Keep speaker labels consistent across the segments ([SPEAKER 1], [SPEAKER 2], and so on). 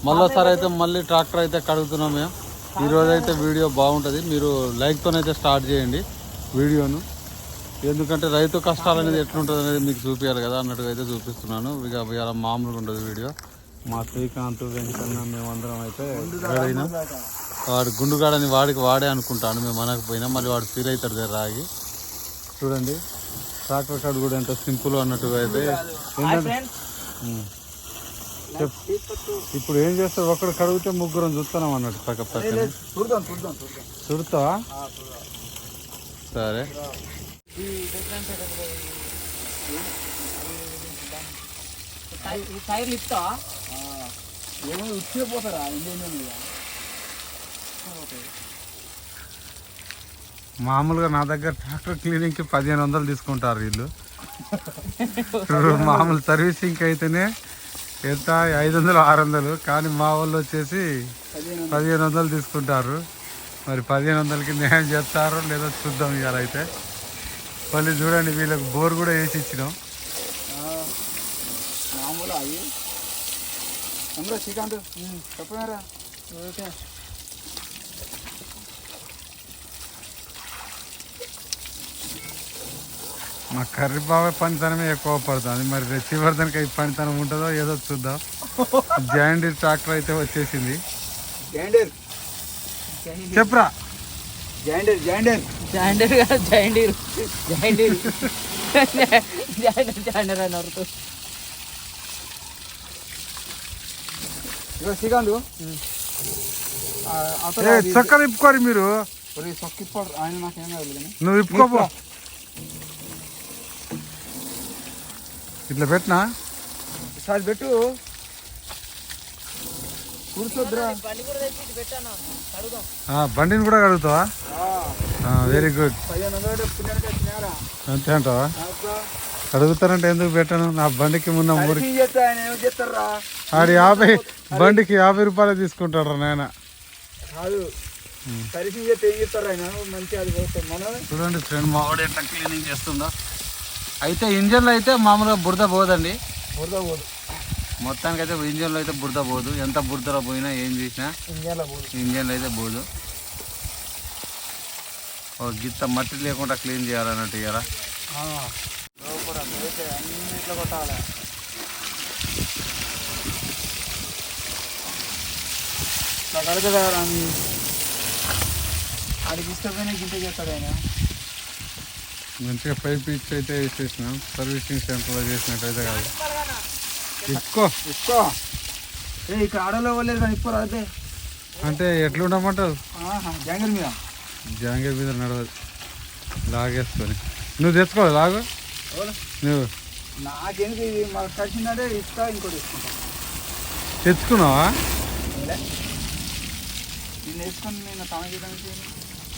[SPEAKER 1] మళ్ళీసారి అయితే మళ్ళీ ట్రాక్టర్ అయితే కడుగుతున్నాం మేము. ఈరోజు అయితే వీడియో బాగుంటుంది. మీరు లైక్తోనైతే స్టార్ట్ చేయండి వీడియోను. ఎందుకంటే రైతు కష్టాలు అనేది ఎట్లుంటుంది అనేది మీకు చూపించాలి కదా అన్నట్టుగా అయితే చూపిస్తున్నాను. ఇక ఇలా మామూలుగా ఉంటుంది వీడియో. మా శ్రీకాంత్ వెంకన్న మేమందరం అయితే రెడీ. వాడు గుండుగాడని వాడే అనుకుంటాను. మేము అనకపోయినా మళ్ళీ వాడు ఫీల్ అవుతాడు దగ్గర రాగి. చూడండి ట్రాక్టర్ కార్డు కూడా ఎంత సింపుల్ అన్నట్టుగా అయితే. ఇప్పుడు ఏం చేస్తావు? ఒక్కడు కడిగితే ముగ్గురం చూస్తున్నాం అన్నట్టు పక్క పక్కన. చూడతావా? సరే. మామూలుగా నా దగ్గర ట్రాక్టర్ క్లీనింగ్కి 1500 తీసుకుంటారు వీళ్ళు. మామూలు సర్వీసింగ్కి అయితేనే ఎంత 500 600, కానీ మా వాళ్ళు వచ్చేసి 1500 తీసుకుంటారు. మరి 1500కి న్యాయం చేస్తారో లేదో చూద్దాం. ఇవాళ అయితే మళ్ళీ చూడండి వీళ్ళకి బోర్ కూడా వేసి ఇచ్చినాం. మా కర్రీ బాగా పనితనమే ఎక్కువ పడుతుంది. మరి రెచ్చివర్ధన్కి ఈ పనితనం ఉంటుందో ఏదో చూద్దాం. జాయిండీర్ ట్రాక్టర్ అయితే వచ్చేసింది. చెప్పరా? చక్కగా ఇప్పుకోరు మీరు. నువ్వు ఇప్పుకోపో. ఇట్లా పెట్టినా సార్ పెట్టు. బండిని కూడా కడుగుతావా? Very good. అంతే అంటావా? అడుగుతారంటే ఎందుకు పెట్టాను? నా బండికి మొన్న ఆడి బండికి 50 రూపాయలు తీసుకుంటాడు నాయన. చూడండి ఫ్రెండ్, మా వాడు ఎట్లా క్లీనింగ్ చేస్తుందో. అయితే ఇంజన్లో అయితే మామూలుగా బురద పోదండి. మొత్తానికి అయితే ఇంజన్లో అయితే బురద పోదు. ఎంత బురదలో పోయినా ఏం చేసినా ఇంజన్లో అయితే పోదు. ఒక గిత్త మట్టి లేకుండా క్లీన్ చేయాలన్నట్టు ఇయ్యారా. మంచిగా పైప్ ఇచ్చి అయితే వేసేసినాం. సర్వీసింగ్ సెంటర్లో చేసినట్టయితే కాదు. ఇప్పుకో ఇక్కడ ఆడలో పోలేదు కానీ ఇప్పుకో అదే. అంటే ఎట్లుండమంటావు? జాంగీర్ మీద నడవదు. లాగేసుకొని నువ్వు తెచ్చుకోవాలి. లాగు నువ్వు. నాకేంటి మాకు కలిసిందంటే ఇస్తా. ఇంకోటి తీసుకుంటా. తెచ్చుకున్నావా?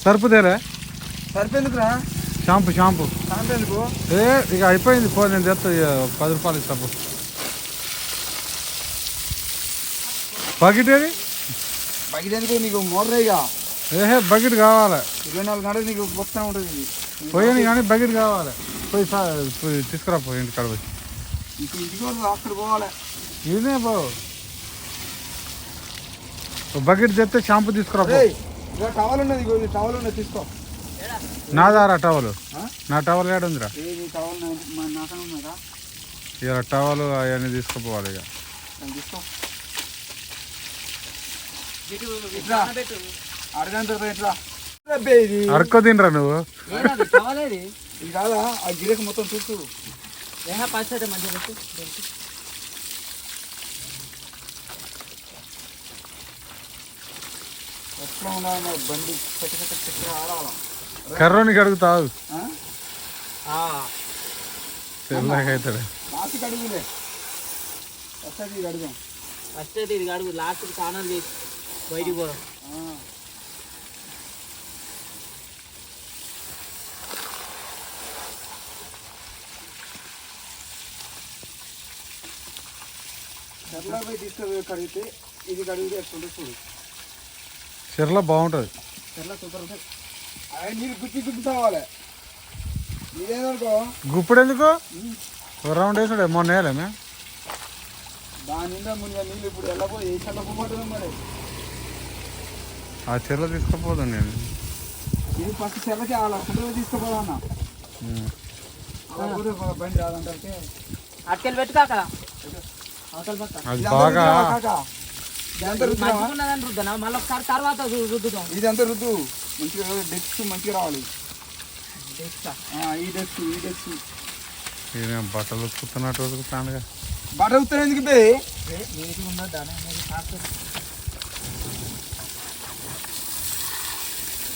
[SPEAKER 1] సరిపోతేలే. సరిపోయిందిరా? షాంపూ ఎందుకు? ఇక అయిపోయింది. పో, నేను తెస్తా. 10 రూపాయలు ఇస్తా. బకెట్ ఏది? బకెట్ ఎందుకు? నీకు మోర్రేగా. బకెట్ కావాలి. 24 గంటలు నీకు వస్తూ ఉంటుంది. పోయాను కానీ బకెట్ కావాలి. పోయి తీసుకురా. పోయి ఇంటికాడ పోయి అక్కడ పోవాలి. ఇదే బావు బకెట్ తెస్తే షాంపూ తీసుకురా. టవల్ ఉన్నది తీసుకో. నా దారా టవల్? నా టవల్ ఏడు ఉందిరా? ఇక టవల్ అవన్నీ తీసుకుపోవాలి. ఇక అరక్కో తినరా నువ్వు? గిరేకి మొత్తం చూసు. బండి కర్రోనికి అడుగుతావు. తెల్లగైతాడు. లాస్ట్ స్నానం చేసి బయటికి పోవడం. కడిగితే ఇది కడిగితే ఎట్లుంటే చూడు. చెర్ల బాగుంటుంది. చెర్ల సూపర్ ఉంటుంది. నీరు గుచ్చి కావాలి. గుప్పుడు ఎందుకు? రౌండ్ వేసాడు మొన్న వేయలే మేము.
[SPEAKER 2] దాని నిండా ముందు నీళ్ళు ఇప్పుడు వెళ్ళబో ఏ చల్లపోతుంది మరి.
[SPEAKER 1] ఆ చెర్ల తీసుకుపోతాను నేను.
[SPEAKER 2] ఇది ఫస్ట్ చెల్లకి అలా ఫుడ్ తీసుకుపోదా అన్న. బండి రాదంటే
[SPEAKER 3] అటుకెళ్ళి పెట్టుకాక
[SPEAKER 1] అది బాగా
[SPEAKER 3] రుద్దాం మళ్ళీ ఒకసారి తర్వాత రుద్దుదాం.
[SPEAKER 2] ఇదంతా రుద్దు మంచిగా డెక్స్ మంచిగా రావాలి. ఈ డెక్స్
[SPEAKER 1] బట్టలు ఉతుకుతున్నట్టు ఉతుకుతానుగా.
[SPEAKER 2] బట్ట ఉత్తరం ఎందుకు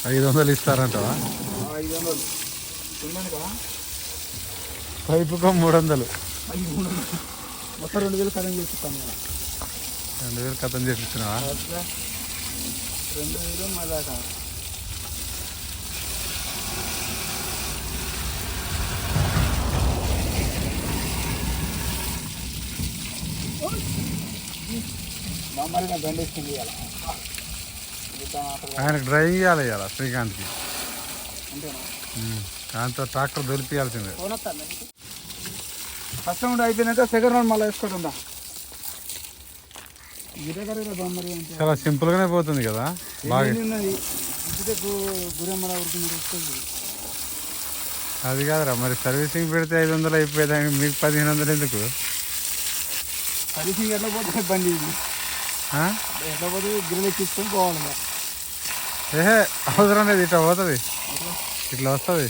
[SPEAKER 1] $500 ఇస్తారంటవా?
[SPEAKER 2] 500 ఉందండి కదా.
[SPEAKER 1] పైపుకో 300.
[SPEAKER 2] మొత్తం 2000 కథం చేపిస్తాను.
[SPEAKER 1] 2000 కథం చేపిస్తున్నావా?
[SPEAKER 2] 2000 మళ్ళా మరి నా బండి వేసుకుని చేయాలి.
[SPEAKER 1] ఆయనకు డ్రైవింగ్ చేయాలి ఇవాళ శ్రీకాంత్కి.
[SPEAKER 2] అంతేనా?
[SPEAKER 1] దాంతో ట్రాక్టర్ దొరికియాల్సిందే.
[SPEAKER 2] ఫస్ట్ రౌండ్ అయిపోయినాక సెకండ్ రౌండ్ మళ్ళీ వేసుకోవడం. మరి
[SPEAKER 1] చాలా సింపుల్ గానే పోతుంది కదా. బాగా
[SPEAKER 2] ఉన్నది గురమ్మల ఉరుకుని
[SPEAKER 1] అది కాదురా, మరి సర్వీసింగ్ పెడితే 500 అయిపోయేదానికి మీకు 1500 ఎందుకు?
[SPEAKER 2] సర్వీసింగ్ ఎట్లా పోతుంది బండి? ఎట్లా పోతుంది? గిన్నె తీసుకొని పోవాలి.
[SPEAKER 1] ఏహే అవసరం లేదు, ఇట్లా పోతుంది, ఇట్లా వస్తుంది.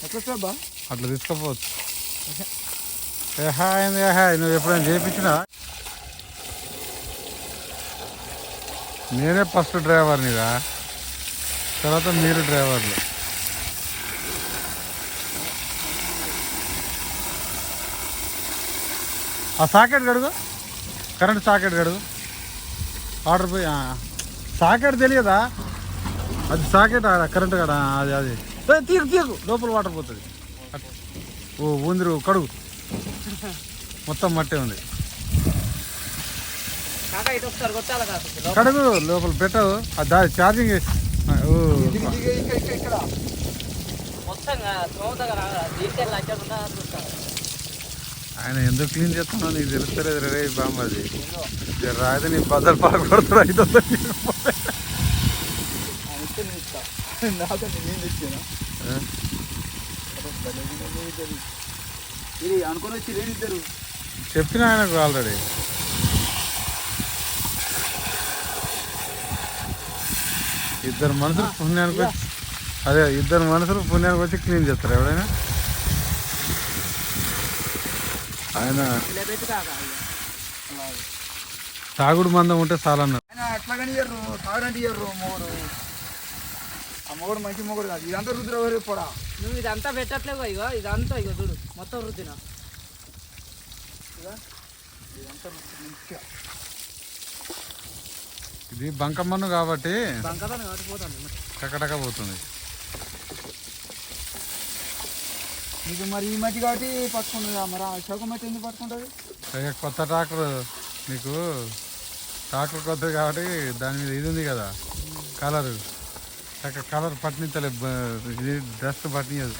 [SPEAKER 2] ఎట్లా వస్తుందా?
[SPEAKER 1] అట్లా తీసుకోపోవచ్చు. ఏహా అయింది. నువ్వు ఎప్పుడైనా చేయించినా? నేనే ఫస్ట్ డ్రైవర్నిరా, తర్వాత మీరు డ్రైవర్లు. ఆ సాకెట్ గడుగు, కరెంట్ సాకెట్ గడుగు. ఆర్డర్ పోయి సాకెట్ తెలియదా? అది సాకెట్ కరెంట్ కాడ, అది తీకు లోపల వాటర్ పోతుంది. ఓ ఊందిరు కడుగు, మొత్తం మట్టే ఉంది. కడుగు లోపల పెట్టవు, అది ఛార్జింగ్. ఆయన ఎందుకు క్లీన్ చేస్తున్నావు నీకు తెలుస్తలేదు రే బామ్మది. రాయితే నీ బద్దలు పాల్గొడతాడు.
[SPEAKER 2] 500 అనుకుని వచ్చి రేడిద్దరు
[SPEAKER 1] చెప్పిన ఆయనకు ఆల్రెడీ. ఇద్దరు మనుషులు పుణ్యానికి వచ్చి, అదే ఇద్దరు మనుషులు పుణ్యానికి వచ్చి క్లీన్ చేస్తారు ఎవడైనా. ఆయన తాగుడు మందం ఉంటే చాలా అన్నారు.
[SPEAKER 2] ఆయన అట్లాగని ఇయ్యరు, తాగడంటే ఇయ్యరు. ఆ మొగుడు మంచి మొగుడు కాదు. ఇదంతా రుద్ర పొడా.
[SPEAKER 3] నువ్వు ఇదంతా పెట్టట్లేవు. ఇగో ఇదంతా ఇగో చూడు మొత్తం రుద్దిన.
[SPEAKER 1] ఇది బంకమ్మను కాబట్టి
[SPEAKER 3] పోతాను
[SPEAKER 1] టకటక పోతుంది.
[SPEAKER 2] మీకు మరి ఈ మధ్య కాబట్టి పట్టుకుంటుంది. మరి ఆ చౌక మట్టి ఎందుకు పట్టుకుంటుంది?
[SPEAKER 1] కొత్త ట్రాక్టర్, మీకు ట్రాక్టర్ కొత్తది కాబట్టి దాని మీద ఇది ఉంది కదా కలర్, కలర్ పట్టించలే, ఇది డస్ట్ పట్టించదు.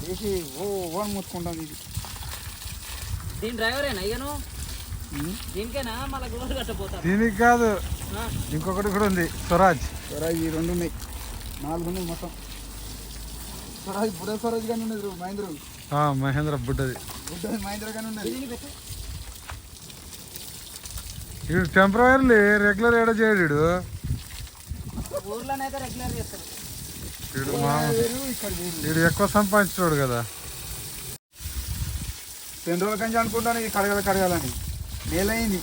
[SPEAKER 2] వేసి ఓన్ మూసుకుంటాం. ఇది
[SPEAKER 3] దీని డ్రైవరేనా ఇగను? దీనికేనా మళ్ళీ గోల్ కట్టపోతా?
[SPEAKER 1] దీనికి కాదు, ఇంకొకటి కూడా ఉంది స్వరాజ్.
[SPEAKER 2] స్వరాజ్ ఈ 2 ఉన్నాయి, 4 ఉన్నాయి మొత్తం. స్వరాజ్ బుడ్డ స్వరాజ్ కానీ ఉన్నది.
[SPEAKER 1] మహేంద్ర బుడ్డది
[SPEAKER 2] మహేంద్ర కానీ ఉన్నది.
[SPEAKER 1] వీడు టెంపరీ రెగ్యులర్ ఏడో చేయడు.
[SPEAKER 3] ఊర్లోనైతే రెగ్యులర్ చేస్తాడు.
[SPEAKER 1] వీడు ఎక్కువ సంపాదించాడు కదా.
[SPEAKER 2] 10 రోజుల కంచి అనుకుంటాను ఇది కడగాలని. నేలైంది.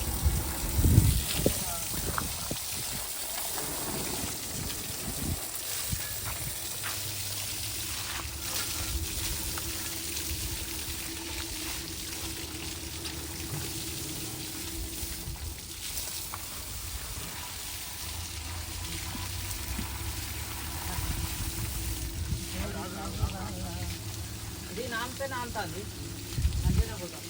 [SPEAKER 3] ఇది నాంతే నాంతాంది మంచిగా పోతాం.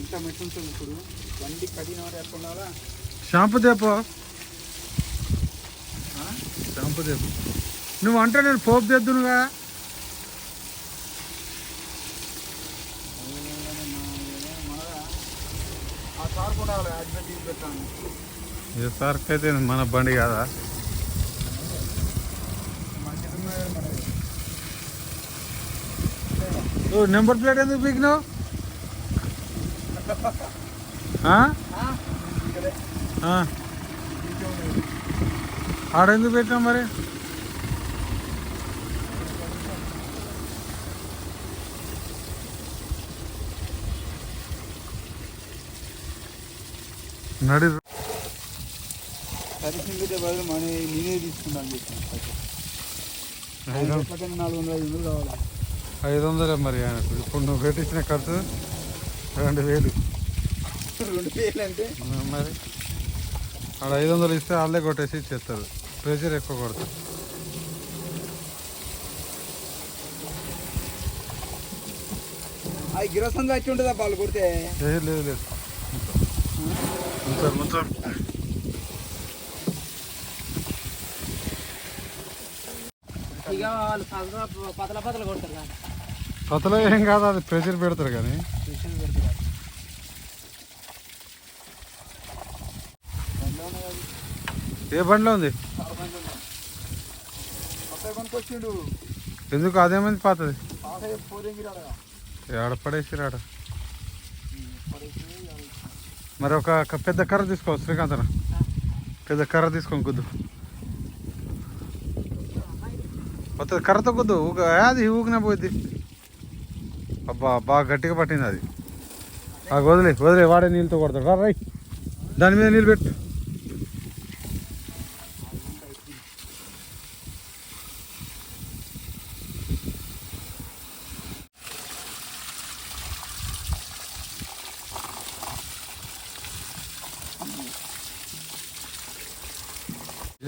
[SPEAKER 2] ఇంత మెట్టు ఉంటుంది. ఇప్పుడు బండి కడిగిన వాడు ఎట్లా ఉండాలా?
[SPEAKER 1] షాంపూ దేపో, షాంపూ దేపు. నువ్వు అంటే నేను పోపు తెద్దునుగా.
[SPEAKER 2] ఆ సార్ కూడా అడ్మిట్ తీసి పెట్టాను.
[SPEAKER 1] ఏ సార్కి అయితే మన బండి కాదా?
[SPEAKER 2] మంచిగా ఉన్నది మనది.
[SPEAKER 1] నెంబర్ ప్లేట్ ఎందుకు పీకినావు?
[SPEAKER 2] ఇక్కడే
[SPEAKER 1] ఆడెందుకు పెట్టినావు మరి? నడి
[SPEAKER 2] సర్వీసింగ్ అయితే బదులు నేనే తీసుకుంటాను చెప్పాను. 400-500 కావాలి.
[SPEAKER 1] 500 మరి ఆయనకు. ఇప్పుడు నువ్వు పెట్టించిన ఖర్చు 2000.
[SPEAKER 2] 2000 అంటే
[SPEAKER 1] మరి ఆడ 500 ఇస్తే వాళ్ళే కొట్టేసి ఇచ్చేస్తారు. ప్రెషర్ ఎక్కువ కొడతారు.
[SPEAKER 2] అది గిరసంగా వచ్చి ఉంటుందా పాలు కొడితే?
[SPEAKER 1] లేదు లేదు మొత్తం
[SPEAKER 3] ఇక వాళ్ళు పతల కొడతారు కానీ
[SPEAKER 1] కొత్తలో ఏం కాదు, అది ప్రెషర్ పెడతారు కానీ. ఏ బండిలో ఉంది?
[SPEAKER 2] కొనుక్కొచ్చిండు.
[SPEAKER 1] ఎందుకు అదేమైంది పాతది?
[SPEAKER 2] పోదేంగి రాడగా
[SPEAKER 1] ఆడ పడేసి రాడ. మరి ఒక పెద్ద కర్ర తీసుకో శ్రీకాంతన. పెద్ద కర్ర తీసుకొని కుద్దు. కొత్త కర్రతో కుద్దు. అది ఊకినా పోయింది. అబ్బా బాగా గట్టిగా పట్టింది అది. వదిలే వాడే నీళ్ళతో కొడతాడు. రై దాని మీద నీళ్ళు పెట్టు.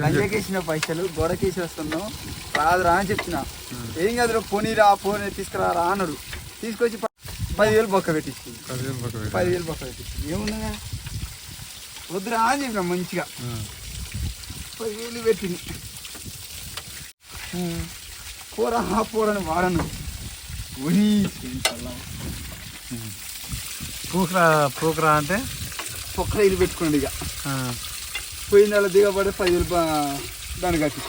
[SPEAKER 2] లంజకేసిన పైసలు గోడకేసి వస్తున్నావు రాదురా అని చెప్తున్నా. ఏం కాదు పోనీరా పోనీ తీసుకురారా అన్నాడు. తీసుకొచ్చి 10,000 బొక్క పెట్టించింది. 10,000 బొక్క పెట్టించింది. ఏమున్నదా వద్దురా అని చెప్పిన మంచిగా 10,000 పెట్టింది. పోరని వాడను ఉరి
[SPEAKER 1] పూకరా అంటే
[SPEAKER 2] పొక్కల ఇల్లు పెట్టుకోండి. ఇక పోయిన నెల దిగబడి 10,000 దాన్ని కట్టి.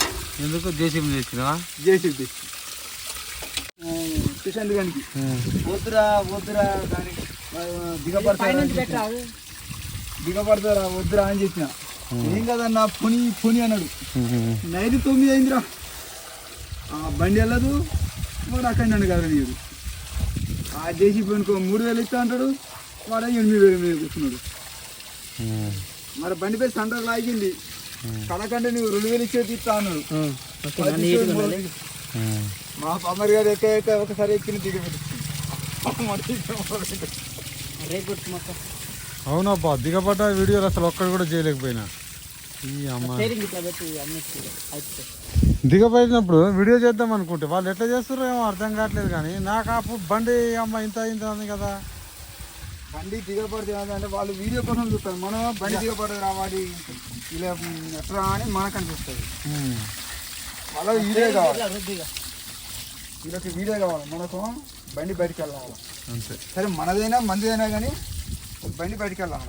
[SPEAKER 1] ఎందుకు జేసీబీ తెచ్చినావా?
[SPEAKER 2] జేసీబీ కిషన్ గారికి వద్దురా దానికి దిగబడతారా వద్దురా అని చెప్పిన. ఏం కదన్నా పుని అన్నాడు. నైట్ 9 అయిందిరా. బండి వెళ్ళదు వాడు అక్కడ నన్ను కదా నీడు. ఆ జేసీబీ అనుకో 3,000 ఇస్తా అంటాడు. వాడు 8,000 మీద కూర్చున్నాడు. మరి బండి పేరు సంటర్ లాగింది. కడకంటే నువ్వు 2,000 ఇచ్చేది ఇస్తా అన్నాడు. మా అమ్మరి గారు ఎక్క ఒకసారి ఎక్కిన
[SPEAKER 1] అవునబ్బా దిగబడ్డ వీడియోలు అసలు ఒక్కడు కూడా చేయలేకపోయినా. ఈ అమ్మ దిగబడినప్పుడు వీడియో చేద్దాం అనుకుంటే వాళ్ళు ఎట్లా చేస్తారో ఏమో అర్థం కావట్లేదు. కానీ నాకు అప్పుడు బండి అమ్మ ఇంత ఉంది కదా.
[SPEAKER 2] బండి దిగబడితే అంటే వాళ్ళు వీడియో కోసం చూస్తారు. మనం బండి దిగబడి రావాలి ఇలా ఎట్లా అని మనకు అనిపిస్తుంది. వాళ్ళకి వీడియో కావాలి, వీళ్ళకి వీడియో కావాలి. మనకు బండి బయటికి వెళ్ళాలి
[SPEAKER 1] అంతే.
[SPEAKER 2] సరే మనదైనా మందిదైనా కానీ బండి బయటికి వెళ్ళాలి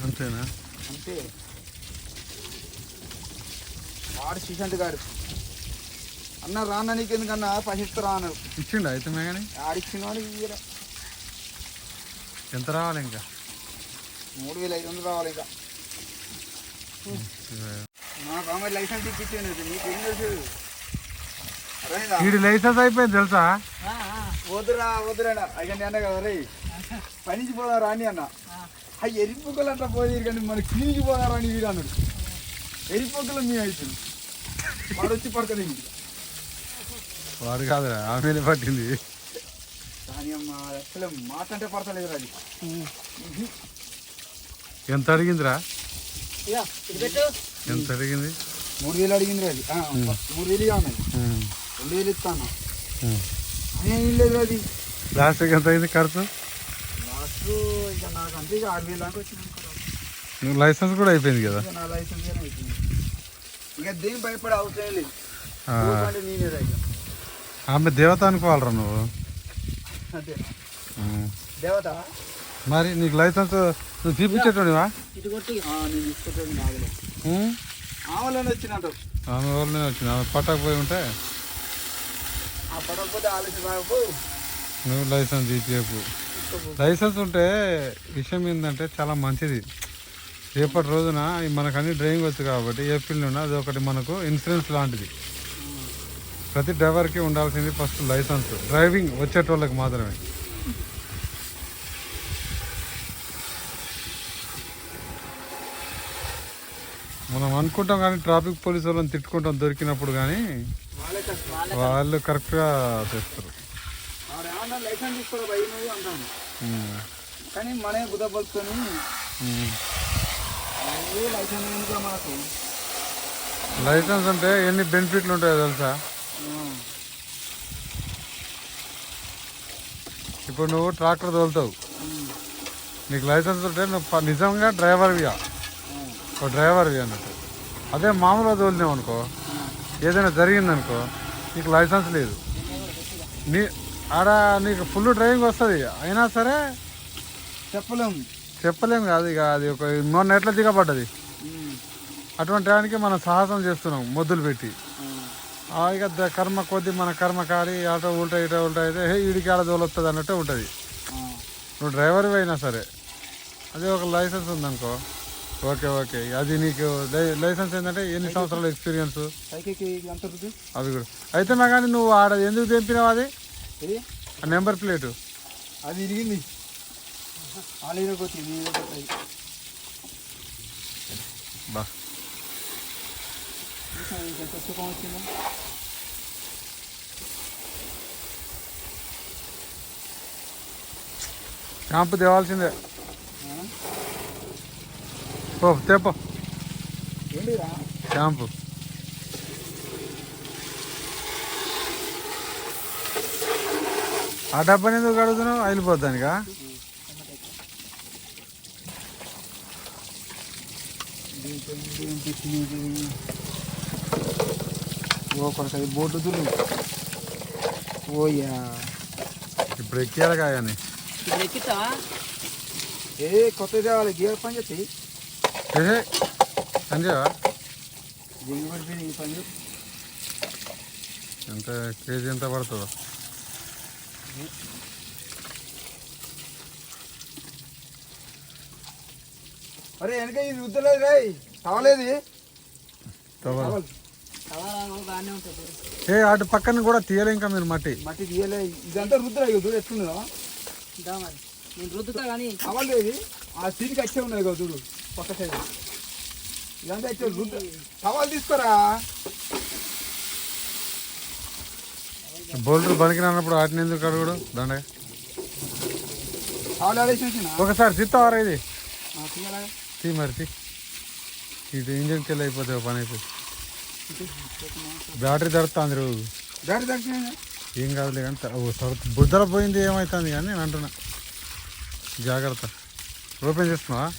[SPEAKER 1] అంతేనా?
[SPEAKER 2] అంతే. వాడు శ్రీశాంత్ గారు అన్న రాన్న నీకు ఎందుకన్నా పసిస్తారా అన్నాడు.
[SPEAKER 1] ఇచ్చిండు అయితే కానీ
[SPEAKER 2] ఆడిచ్చిన వాడు ఇయ్యరా.
[SPEAKER 1] ఎంత రావాలి ఇంకా?
[SPEAKER 2] 3,500 రావాలి. ఇంకా నాకు అమ్మ లైసెన్స్ ఇప్పించాను. నీకేం తెలుసు?
[SPEAKER 1] వీడి లైసెన్స్ అయిపోయింది తెలుసా?
[SPEAKER 2] వద్దురా అయ్యా అన్న కదా రే పనికి పోదా రాని అన్న. అవి ఎరిపొక్కలు అట్లా పోయి కానీ మన క్లీన్కి పోదా రాని వీడు అన్నాడు. ఎరిపొక్కలు మేము అవుతుంది. వాడు వచ్చి పడుతుంది.
[SPEAKER 1] వాడు కాదురా ఆమె పట్టింది.
[SPEAKER 2] కానీ అమ్మ అసలు మాట అంటే పడతలేదు. అది
[SPEAKER 1] ఎంత అడిగిందిరా? ఎంత అడిగింది?
[SPEAKER 2] 3,000 అడిగింది. అది 3,000 ఉన్నాయి. 2,000 ఇస్తాను. ఏం లేదు అది.
[SPEAKER 1] లాస్ట్కి ఎంత అయింది ఖర్చు?
[SPEAKER 2] లాస్ట్ ఇక నాకు అంతే. ఇక 6,000 దాకా వచ్చింది.
[SPEAKER 1] నువ్వు లైసెన్స్ కూడా అయిపోయింది కదా?
[SPEAKER 2] నా లైసెన్స్ అయిపోయింది. ఇక దేని భయపడే అవసరం లేదు. అంటే నేనే రైతు
[SPEAKER 1] ఆమె దేవత అనుకోవాలరా నువ్వు.
[SPEAKER 2] అంతే
[SPEAKER 1] ఉమ్.
[SPEAKER 2] దేవత
[SPEAKER 1] మరి నీకు లైసెన్స్ నువ్వు చూపించేటోనివా?
[SPEAKER 3] ఇటు కొట్టి
[SPEAKER 2] నేను తీసుకుంటాను నాగలే
[SPEAKER 1] ఉమ్.
[SPEAKER 2] ఆమెలోనే వచ్చినట్టు
[SPEAKER 1] ఆమె వాళ్ళనే వచ్చింది. ఆమె పట్టకపోయి ఉంటే
[SPEAKER 2] ఆ పడకపోతే ఆలోచన రాకపో
[SPEAKER 1] నువ్వు లైసెన్స్ తీసేపు. లైసెన్స్ ఉంటే విషయం ఏంటంటే చాలా మంచిది. రేపటి రోజున మనకు అన్ని డ్రైవింగ్ వచ్చు కాబట్టి ఏ ఫీల్డ్ ఉన్నా అది ఒకటి మనకు ఇన్సూరెన్స్ లాంటిది. ప్రతి డ్రైవర్కి ఉండాల్సింది ఫస్ట్ లైసెన్స్, డ్రైవింగ్ వచ్చేటోళ్ళకి మాత్రమే. మనం అనుకుంటాం కానీ ట్రాఫిక్ పోలీసు వాళ్ళని తిట్టుకుంటాం దొరికినప్పుడు, కానీ
[SPEAKER 2] వాళ్ళే కష్టం.
[SPEAKER 1] వాళ్ళు కరెక్ట్గా చేస్తారు.
[SPEAKER 2] వాడు ఏమన్నా లైసెన్స్ తీసుకోరా భయ నువ్వు అంటాను, కానీ మనే బుద్ధపలుకొని లైసెన్స్ ఎందుకు మనకు.
[SPEAKER 1] లైసెన్స్ అంటే ఎన్ని బెనిఫిట్లు ఉంటాయో తెలుసా? ఇప్పుడు నువ్వు ట్రాక్టర్ తోలుతావు, నీకు లైసెన్స్ ఉంటే నువ్వు నిజంగా డ్రైవర్విగా, ఒక డ్రైవర్వి అన్నట్టు. అదే మామూలుగా తోలినావు అనుకో, ఏదైనా జరిగిందనుకో, నీకు లైసెన్స్ లేదు, ఆడ నీకు ఫుల్ డ్రైవింగ్ వస్తుంది, అయినా సరే చెప్పలేము కాదు. ఇక అది ఒక మొన్న ఎట్లా దిగబడ్డది, అటువంటి దానికి మనం సాహసం చేస్తున్నాం మొద్దులు పెట్టి. ఇక కర్మ కొద్ది మన కర్మ కాలి ఆటో ఉల్టా ఇటో ఉల్టా అయితే ఈడికి ఆడ తోలొస్తుంది అన్నట్టే ఉంటుంది. నువ్వు డ్రైవర్వి అయినా సరే అదే ఒక లైసెన్స్ ఉందనుకో, ఓకే ఓకే. అది నీకు లైసెన్స్ ఏంటంటే ఎన్ని సంవత్సరాల ఎక్స్పీరియన్స్ అవి కూడా అయితే మా. కానీ నువ్వు ఆడ ఎందుకు తెంపినావు అది ఆ నెంబర్ ప్లేటు?
[SPEAKER 2] అది ఇరిగింది
[SPEAKER 1] బా. షాంపు తేవాల్సిందే. పో తేపో షాంపు. ఆ డబ్బాని ఎందుకు అడుగుతున్నావు? అయిపోద్దానికా?
[SPEAKER 2] బోర్డు ఓయ్యా
[SPEAKER 1] ఇప్పుడు ఎక్కియాలి కానీ
[SPEAKER 3] ఇప్పుడు ఎక్కిస్తావా?
[SPEAKER 2] కొత్త తేవాలి గేర్ పని చెప్తాయి
[SPEAKER 1] సంజయవా?
[SPEAKER 2] జింగి పడిపోయింది ఈ పని.
[SPEAKER 1] ఎంత కేజీ ఎంత పడుతుందో?
[SPEAKER 2] అరే వెనక ఇది రుద్దలేదు రాయ్ కావలేదు.
[SPEAKER 3] బాగానే ఉంటుంది.
[SPEAKER 1] అటు పక్కన కూడా తీయలే ఇంకా మీరు మట్టి
[SPEAKER 2] తీయలే. ఇదంతా రుద్దురా చూడు ఎట్లుందా
[SPEAKER 3] మరి నేను రుద్దుతా కానీ
[SPEAKER 2] కావలేదు. ఆ సీట్కి వచ్చే ఉన్నది కదా చూడు పక్క సైడ్. ఇదంతా వచ్చే రుద్దు సవాల్ తీసుకోరా.
[SPEAKER 1] బోల్డర్ బనికి రానప్పుడు వాటిని ఎందుకు అడుగుడు దండ?
[SPEAKER 2] సవాల్ ఆడేసి
[SPEAKER 1] ఒకసారి చిత్తవారా ఇది
[SPEAKER 2] తీయాలా
[SPEAKER 1] తీ మరి తీ. ఇది ఇంజన్కి వెళ్ళి అయిపోతే పని అయిపోయి బ్యాటరీ దొరుకుతుంది రోజు.
[SPEAKER 2] బ్యాటరీ దర్శనం
[SPEAKER 1] ఏం కాదులే కానీ బుద్ధల పోయింది ఏమవుతుంది కానీ నేను అంటున్నా జాగ్రత్త. ఓపెన్ చేస్తున్నావా?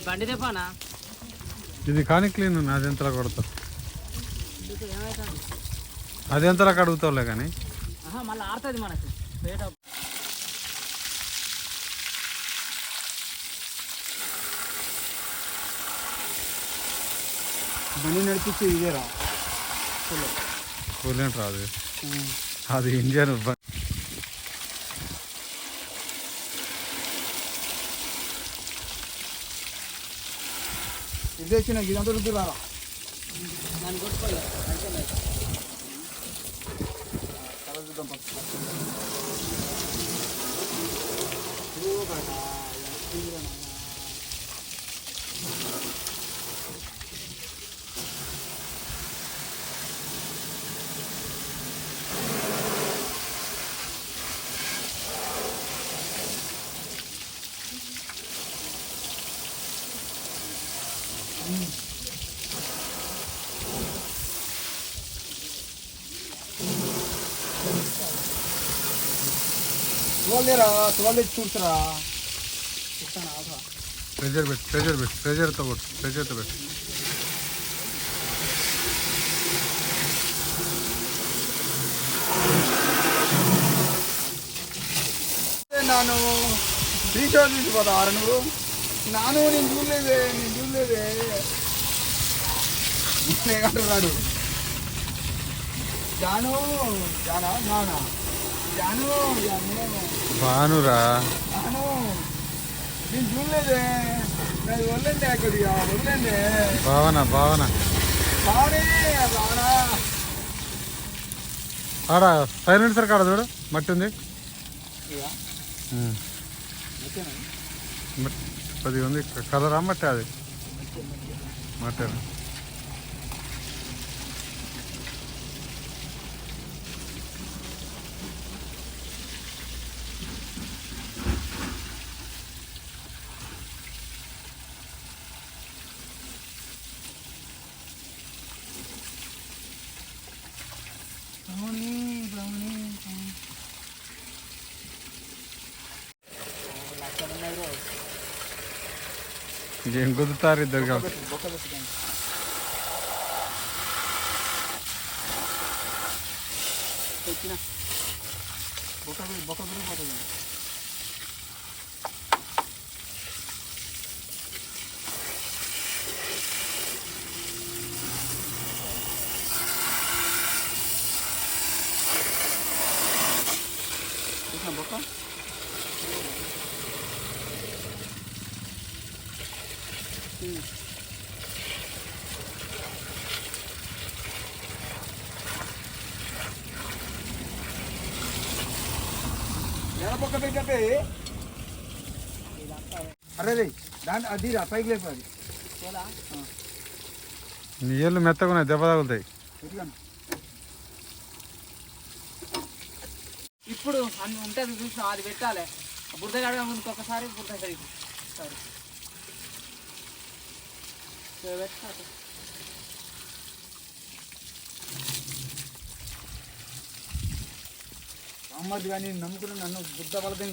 [SPEAKER 3] బండి తెప్పానా?
[SPEAKER 1] ఇది కానీ క్లీన్ అది ఎంతలా కొడతావు?
[SPEAKER 3] ఏమవుతుంది?
[SPEAKER 1] అది ఎంతలా కడుగుతావులే కానీ
[SPEAKER 3] మళ్ళీ ఆడుతుంది మనకి పేట.
[SPEAKER 2] బండి నడిపించి ఇదేరా
[SPEAKER 1] కూలింగ్ రాదు, అది ఇంజన్.
[SPEAKER 2] ఇది వచ్చిన ఇదంతా రుద్దు రారా
[SPEAKER 3] దాన్ని కొట్టుకోలేదు
[SPEAKER 2] కలర్ చూద్దాం ఫస్ట్. తువాలేరా తువాలు తెచ్చి కూర్చురా
[SPEAKER 1] ప్రెజర్ పెట్టు, ప్రెజర్ పెట్టు, ప్రెజర్తో కొట్టు, ప్రెజర్తో పెట్టు.
[SPEAKER 2] నాను రీఛార్జ్ తీసిపోతావారా నువ్వు? నాను నేను చూడలేదే ఏమంటున్నాడు జాను జానా నానా జాను
[SPEAKER 1] బానురా,
[SPEAKER 2] జాను నేను చూడలేదే, నాది వదిలేండి కొద్దిగా వదిలేండి
[SPEAKER 1] భావన
[SPEAKER 2] బాగానే బాగా
[SPEAKER 1] ఆడ సైలెన్సర్ కాడ చూడు, మట్టి ఉంది. అది ఉంది కలరా మట్టి, అది మట్టి. ఏం కుదుతారు ఇద్దరు కలిసి.
[SPEAKER 2] తెచ్చిన బొక్క పోతుంది. బొక్క ఎలా బొక్క పెట్టే అరే రే దాని అది రా పైకి లేపు అది
[SPEAKER 1] నీళ్ళు మెత్తగా ఉన్నాయి, దెబ్బ తగులుతాయి.
[SPEAKER 3] ఇప్పుడు అన్ని ఉంటుంది చూసిన అది పెట్టాలి. బురద కడగా ముందుకు ఒకసారి బురద కడిగి సరే పెట్టాలి.
[SPEAKER 2] అమ్మది కానీ నమ్ముకుని నన్ను బుద్ధ పలకని